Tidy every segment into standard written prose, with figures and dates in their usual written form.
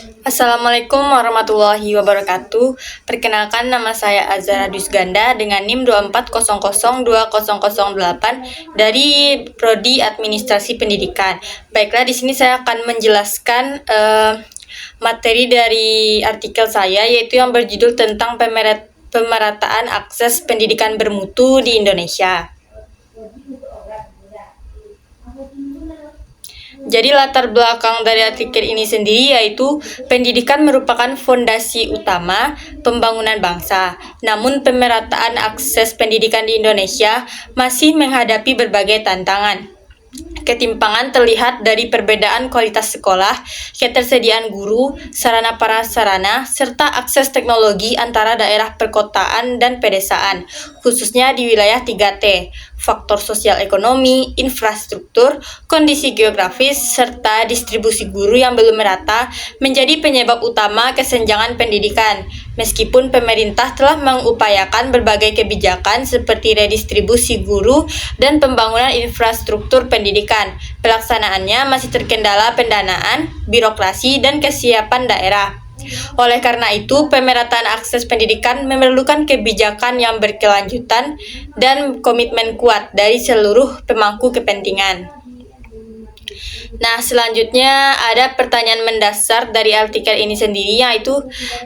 Assalamualaikum warahmatullahi wabarakatuh. Perkenalkan, nama saya Azara Dusganda dengan NIM 24002008 dari Prodi Administrasi Pendidikan. Baiklah, di sini saya akan menjelaskan materi dari artikel saya, yaitu yang berjudul tentang pemerataan akses pendidikan bermutu di Indonesia. Jadi latar belakang dari artikel ini sendiri yaitu pendidikan merupakan fondasi utama pembangunan bangsa. Namun pemerataan akses pendidikan di Indonesia masih menghadapi berbagai tantangan. Ketimpangan terlihat dari perbedaan kualitas sekolah, ketersediaan guru, sarana prasarana, serta akses teknologi antara daerah perkotaan dan pedesaan, khususnya di wilayah 3T, faktor sosial ekonomi, infrastruktur, kondisi geografis, serta distribusi guru yang belum merata menjadi penyebab utama kesenjangan pendidikan. Meskipun pemerintah telah mengupayakan berbagai kebijakan seperti redistribusi guru dan pembangunan infrastruktur pendidikan, pelaksanaannya masih terkendala pendanaan, birokrasi, dan kesiapan daerah. Oleh karena itu, pemerataan akses pendidikan memerlukan kebijakan yang berkelanjutan dan komitmen kuat dari seluruh pemangku kepentingan. Nah, selanjutnya ada pertanyaan mendasar dari artikel ini sendiri, yaitu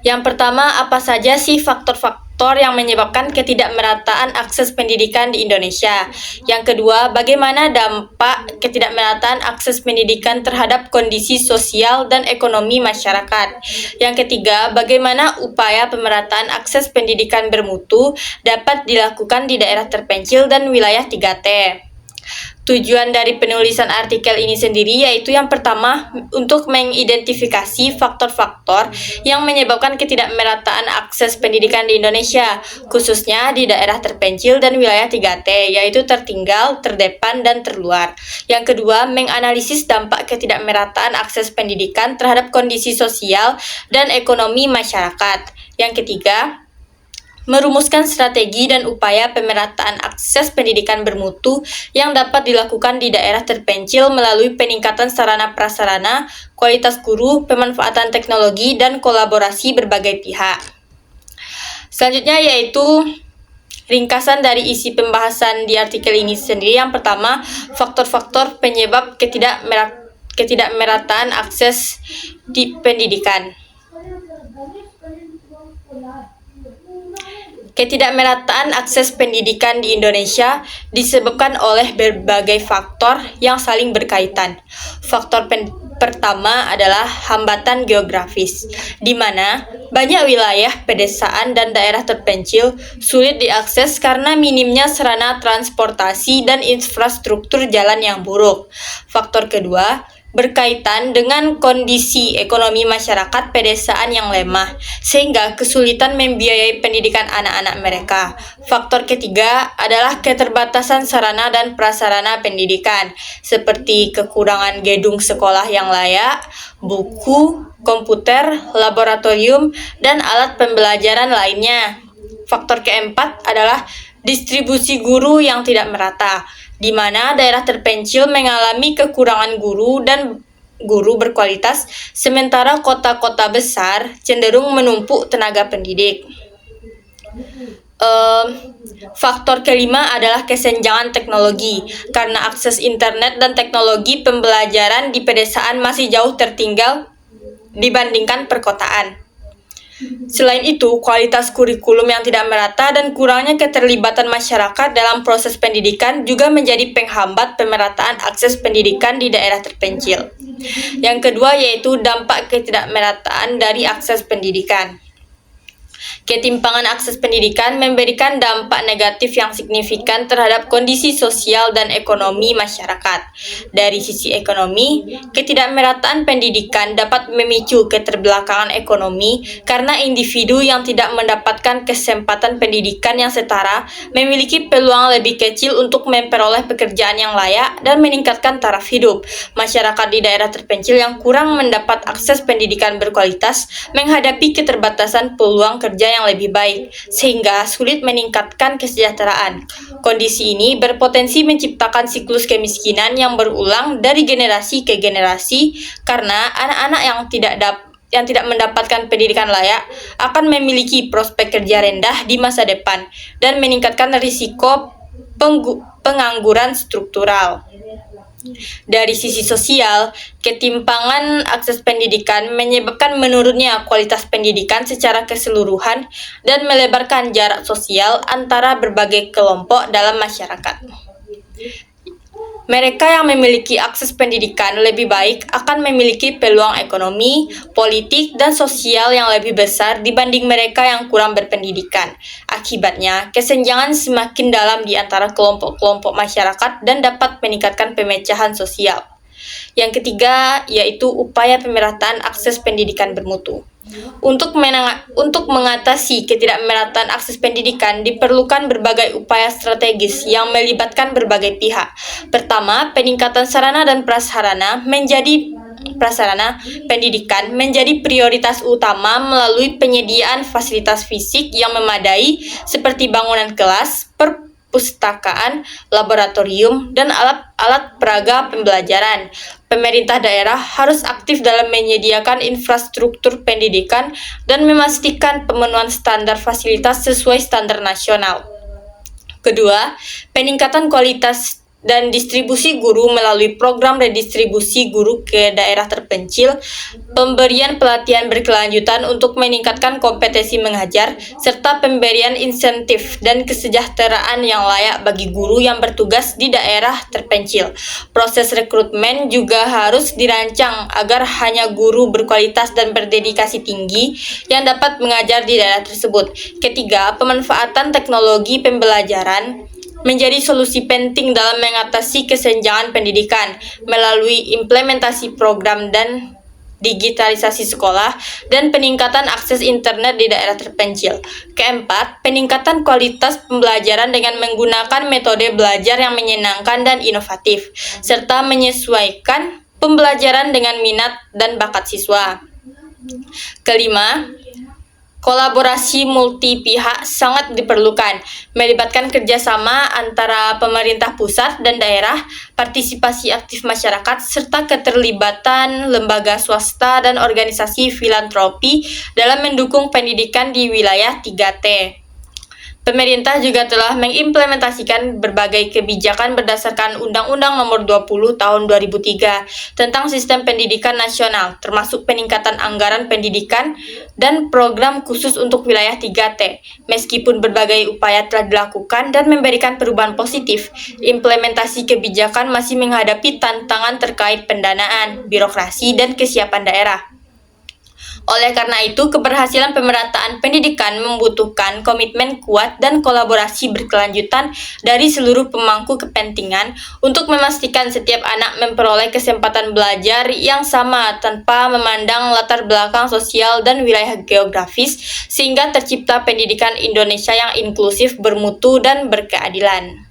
yang pertama, apa saja sih faktor-faktor yang menyebabkan ketidakmerataan akses pendidikan di Indonesia? Yang kedua, bagaimana dampak ketidakmerataan akses pendidikan terhadap kondisi sosial dan ekonomi masyarakat? Yang ketiga, bagaimana upaya pemerataan akses pendidikan bermutu dapat dilakukan di daerah terpencil dan wilayah 3T? Tujuan dari penulisan artikel ini sendiri yaitu yang pertama, untuk mengidentifikasi faktor-faktor yang menyebabkan ketidakmerataan akses pendidikan di Indonesia, khususnya di daerah terpencil dan wilayah 3T, yaitu tertinggal, terdepan, dan terluar. Yang kedua, menganalisis dampak ketidakmerataan akses pendidikan terhadap kondisi sosial dan ekonomi masyarakat. Yang ketiga, merumuskan strategi dan upaya pemerataan akses pendidikan bermutu yang dapat dilakukan di daerah terpencil melalui peningkatan sarana prasarana, kualitas guru, pemanfaatan teknologi, dan kolaborasi berbagai pihak. Selanjutnya yaitu ringkasan dari isi pembahasan di artikel ini sendiri. Yang pertama, faktor-faktor penyebab ketidakmerataan akses di pendidikan. Ketidakmerataan akses pendidikan di Indonesia disebabkan oleh berbagai faktor yang saling berkaitan. Faktor pertama adalah hambatan geografis, di mana banyak wilayah pedesaan dan daerah terpencil sulit diakses karena minimnya sarana transportasi dan infrastruktur jalan yang buruk. Faktor kedua berkaitan dengan kondisi ekonomi masyarakat pedesaan yang lemah, sehingga kesulitan membiayai pendidikan anak-anak mereka. Faktor ketiga adalah keterbatasan sarana dan prasarana pendidikan, seperti kekurangan gedung sekolah yang layak, buku, komputer, laboratorium, dan alat pembelajaran lainnya. Faktor keempat adalah distribusi guru yang tidak merata, di mana daerah terpencil mengalami kekurangan guru dan guru berkualitas, sementara kota-kota besar cenderung menumpuk tenaga pendidik. Faktor kelima adalah kesenjangan teknologi, karena akses internet dan teknologi pembelajaran di pedesaan masih jauh tertinggal dibandingkan perkotaan. Selain itu, kualitas kurikulum yang tidak merata dan kurangnya keterlibatan masyarakat dalam proses pendidikan juga menjadi penghambat pemerataan akses pendidikan di daerah terpencil. Yang kedua yaitu dampak ketidakmerataan dari akses pendidikan. Ketimpangan akses pendidikan memberikan dampak negatif yang signifikan terhadap kondisi sosial dan ekonomi masyarakat. Dari sisi ekonomi, ketidakmerataan pendidikan dapat memicu keterbelakangan ekonomi karena individu yang tidak mendapatkan kesempatan pendidikan yang setara memiliki peluang lebih kecil untuk memperoleh pekerjaan yang layak dan meningkatkan taraf hidup. Masyarakat di daerah terpencil yang kurang mendapat akses pendidikan berkualitas menghadapi keterbatasan peluang kerja yang lebih baik, sehingga sulit meningkatkan kesejahteraan. Kondisi ini berpotensi menciptakan siklus kemiskinan yang berulang dari generasi ke generasi karena anak-anak yang tidak yang tidak mendapatkan pendidikan layak akan memiliki prospek kerja rendah di masa depan dan meningkatkan risiko pengangguran struktural. Dari sisi sosial, ketimpangan akses pendidikan menyebabkan menurunnya kualitas pendidikan secara keseluruhan dan melebarkan jarak sosial antara berbagai kelompok dalam masyarakat. Mereka yang memiliki akses pendidikan lebih baik akan memiliki peluang ekonomi, politik, dan sosial yang lebih besar dibanding mereka yang kurang berpendidikan. Akibatnya, kesenjangan semakin dalam di antara kelompok-kelompok masyarakat dan dapat meningkatkan pemecahan sosial. Yang ketiga, yaitu upaya pemerataan akses pendidikan bermutu. Untuk mengatasi ketidakmerataan akses pendidikan, diperlukan berbagai upaya strategis yang melibatkan berbagai pihak. Pertama, peningkatan sarana dan prasarana pendidikan menjadi prioritas utama melalui penyediaan fasilitas fisik yang memadai seperti bangunan kelas, perpustakaan, laboratorium, dan alat-alat peraga pembelajaran. Pemerintah daerah harus aktif dalam menyediakan infrastruktur pendidikan dan memastikan pemenuhan standar fasilitas sesuai standar nasional. Kedua, peningkatan kualitas dan distribusi guru melalui program redistribusi guru ke daerah terpencil, pemberian pelatihan berkelanjutan untuk meningkatkan kompetensi mengajar, serta pemberian insentif dan kesejahteraan yang layak bagi guru yang bertugas di daerah terpencil. Proses rekrutmen juga harus dirancang agar hanya guru berkualitas dan berdedikasi tinggi yang dapat mengajar di daerah tersebut. Ketiga, pemanfaatan teknologi pembelajaran menjadi solusi penting dalam mengatasi kesenjangan pendidikan melalui implementasi program dan digitalisasi sekolah dan peningkatan akses internet di daerah terpencil. Keempat, peningkatan kualitas pembelajaran dengan menggunakan metode belajar yang menyenangkan dan inovatif, serta menyesuaikan pembelajaran dengan minat dan bakat siswa. Kelima, kolaborasi multi pihak sangat diperlukan, melibatkan kerjasama antara pemerintah pusat dan daerah, partisipasi aktif masyarakat, serta keterlibatan lembaga swasta dan organisasi filantropi dalam mendukung pendidikan di wilayah 3T. Pemerintah juga telah mengimplementasikan berbagai kebijakan berdasarkan Undang-Undang Nomor 20 Tahun 2003 tentang Sistem Pendidikan Nasional, termasuk peningkatan anggaran pendidikan dan program khusus untuk wilayah 3T. Meskipun berbagai upaya telah dilakukan dan memberikan perubahan positif, implementasi kebijakan masih menghadapi tantangan terkait pendanaan, birokrasi, dan kesiapan daerah. Oleh karena itu, keberhasilan pemerataan pendidikan membutuhkan komitmen kuat dan kolaborasi berkelanjutan dari seluruh pemangku kepentingan untuk memastikan setiap anak memperoleh kesempatan belajar yang sama tanpa memandang latar belakang sosial dan wilayah geografis, sehingga tercipta pendidikan Indonesia yang inklusif, bermutu, dan berkeadilan.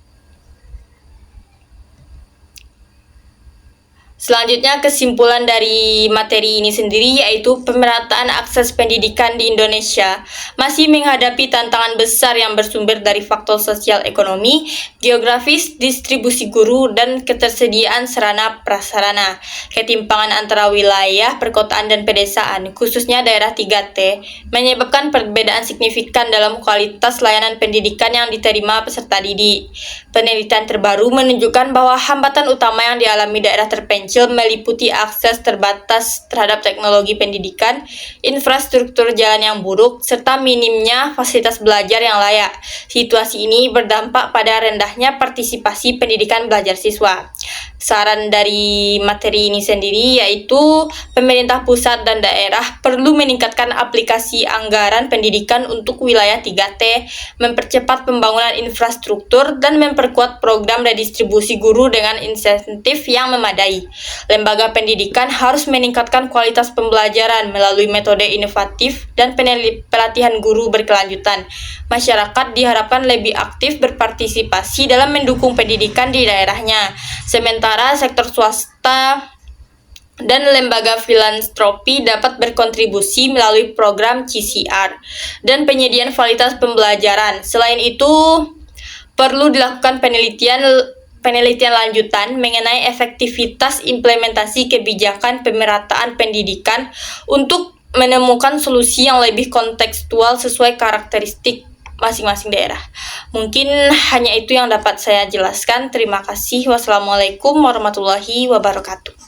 Selanjutnya, kesimpulan dari materi ini sendiri yaitu pemerataan akses pendidikan di Indonesia masih menghadapi tantangan besar yang bersumber dari faktor sosial ekonomi, geografis, distribusi guru, dan ketersediaan sarana prasarana. Ketimpangan antara wilayah, perkotaan, dan pedesaan, khususnya daerah 3T, menyebabkan perbedaan signifikan dalam kualitas layanan pendidikan yang diterima peserta didik. Penelitian terbaru menunjukkan bahwa hambatan utama yang dialami daerah terpencil meliputi akses terbatas terhadap teknologi pendidikan, infrastruktur jalan yang buruk, serta minimnya fasilitas belajar yang layak. Situasi ini berdampak pada rendahnya partisipasi pendidikan belajar siswa. Saran dari materi ini sendiri yaitu pemerintah pusat dan daerah perlu meningkatkan aplikasi anggaran pendidikan untuk wilayah 3T, mempercepat pembangunan infrastruktur, dan memperkuat program redistribusi guru dengan insentif yang memadai. Lembaga pendidikan harus meningkatkan kualitas pembelajaran melalui metode inovatif dan pelatihan guru berkelanjutan. Masyarakat diharapkan lebih aktif berpartisipasi dalam mendukung pendidikan di daerahnya. Sementara sektor swasta dan lembaga filantropi dapat berkontribusi melalui program CCR dan penyediaan fasilitas pembelajaran. Selain itu, perlu dilakukan penelitian lanjutan mengenai efektivitas implementasi kebijakan pemerataan pendidikan untuk menemukan solusi yang lebih kontekstual sesuai karakteristik masing-masing daerah. Mungkin hanya itu yang dapat saya jelaskan. Terima kasih. Wassalamualaikum warahmatullahi wabarakatuh.